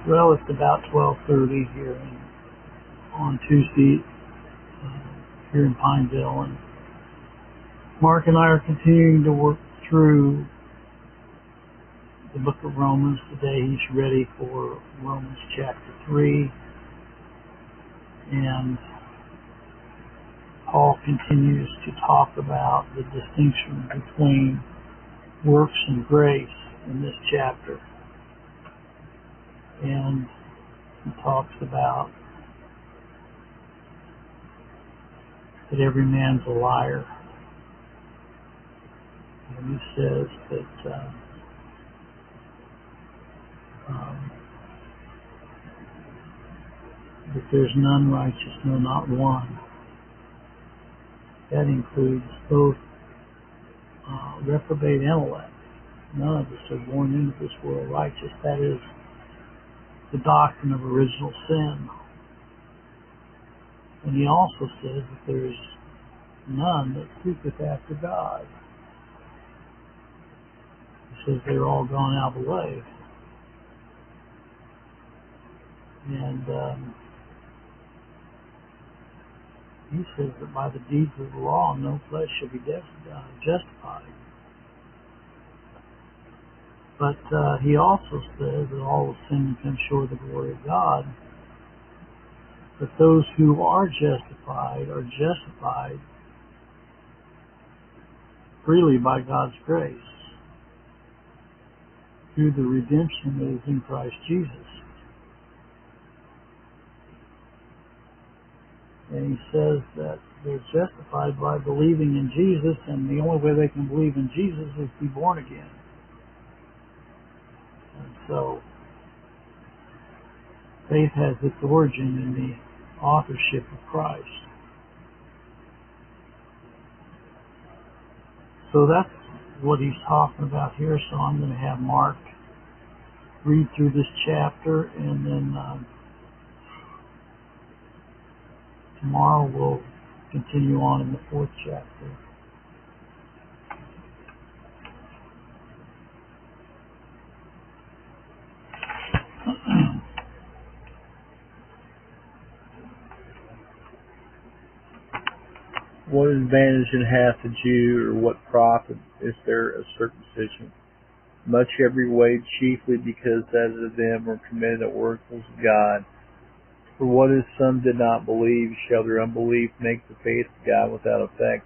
Well, it's about 12:30 here on Tuesday here in Pineville, and Mark and I are continuing to work through the book of Romans. Today he's ready for Romans chapter 3, and Paul continues to talk about the distinction between works and grace in this chapter. And he talks about that every man's a liar. And he says that that there's none righteous, no, not one. That includes both reprobate intellect. None of us are born into this world righteous. That is the doctrine of original sin. And he also says that there is none that seeketh after God. He says they're all gone out of the way. And he says that by the deeds of the law no flesh shall be justified. But he also says that all have sinned and come short of the glory of God. But those who are justified freely by God's grace through the redemption that is in Christ Jesus. And he says that they're justified by believing in Jesus, and the only way they can believe in Jesus is to be born again. And so faith has its origin in the authorship of Christ. So that's what he's talking about here. So I'm going to have Mark read through this chapter, and then tomorrow we'll continue on in the 4th chapter. What advantage hath the Jew, or what profit is there of circumcision? Much every way, chiefly because that of them are committed the oracles of God. For what if some did not believe, shall their unbelief make the faith of God without effect?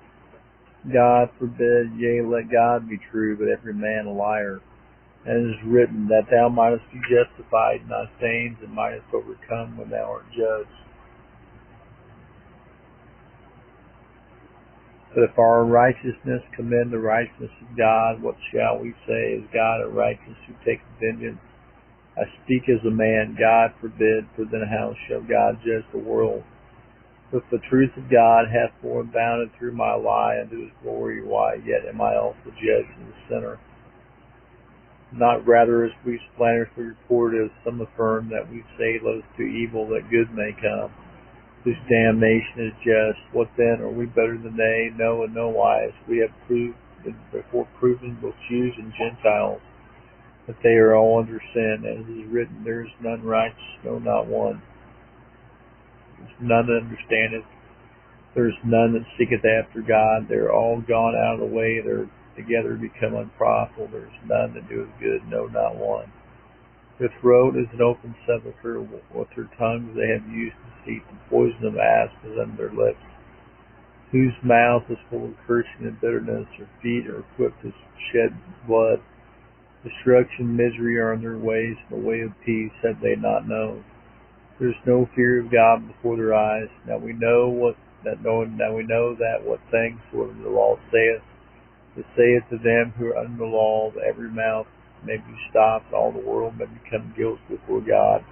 God forbid, yea, let God be true, but every man a liar. And it is written, that thou mightest be justified in thy sayings, and mightest overcome when thou art judged. But if our righteousness commend the righteousness of God, what shall we say? Is God a righteous who taketh vengeance? I speak as a man, God forbid, for then how shall God judge the world? If the truth of God hath more abounded through my lie unto his glory, why yet am I also judged as a sinner? Not rather as we slanderously report, as some affirm, that we say, let us do evil that good may come, whose damnation is just. What then? Are we better than they? No, in no wise. We have proved, before proven, both Jews and Gentiles, that they are all under sin. As it is written, there is none righteous, no, not one. There is none that understandeth. There is none that seeketh after God. They are all gone out of the way. They are together become unprofitable. There is none that doeth good, no, not one. Their throat is an open sepulchre. With their tongues they have used deceit. The poison of asps is under their lips. Whose mouth is full of cursing and bitterness. Their feet are equipped to shed blood. Destruction, misery are in their ways, and the way of peace have they not known. There is no fear of God before their eyes. Now we know that what things soever the law saith, it saith to them who are under the law, that every mouth may be stopped, all the world may become guilty before God.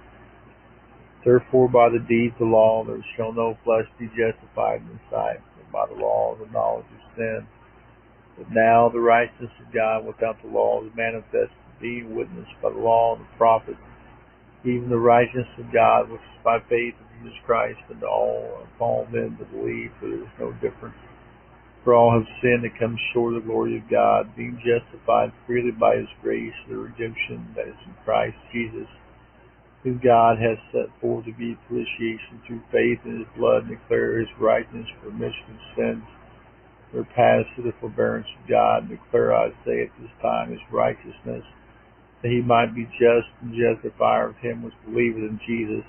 Therefore by the deeds of the law there shall no flesh be justified in his sight, but by the law of the knowledge of sin. But now the righteousness of God without the law is manifested, being witnessed by the law and the prophets, even the righteousness of God which is by faith in Jesus Christ unto all men that believe, for there is no difference. For all have sinned and come short of the glory of God, being justified freely by his grace, the redemption that is in Christ Jesus, whom God has set forth to be propitiation through faith in his blood, and declare his righteousness for remission of sins, or pass to the forbearance of God, and declare, I say, at this time his righteousness, that he might be just and justifier of him which believeth in Jesus.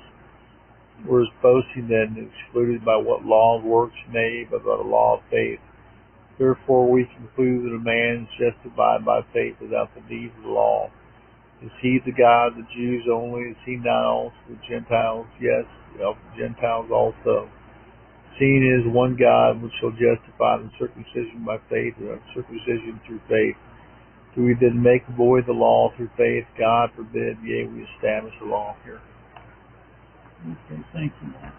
Or is boasting then excluded by what law of works? Nay, but by the law of faith. Therefore we conclude that a man is justified by faith without the need of the law. Is he the God of the Jews only? Is he not also the Gentiles? Yes, of the Gentiles also. Seeing it is one God which shall justify the circumcision by faith, and uncircumcision through faith. Do we then make void the law through faith? God forbid, yea, we establish the law here. Okay, thank you, Mark.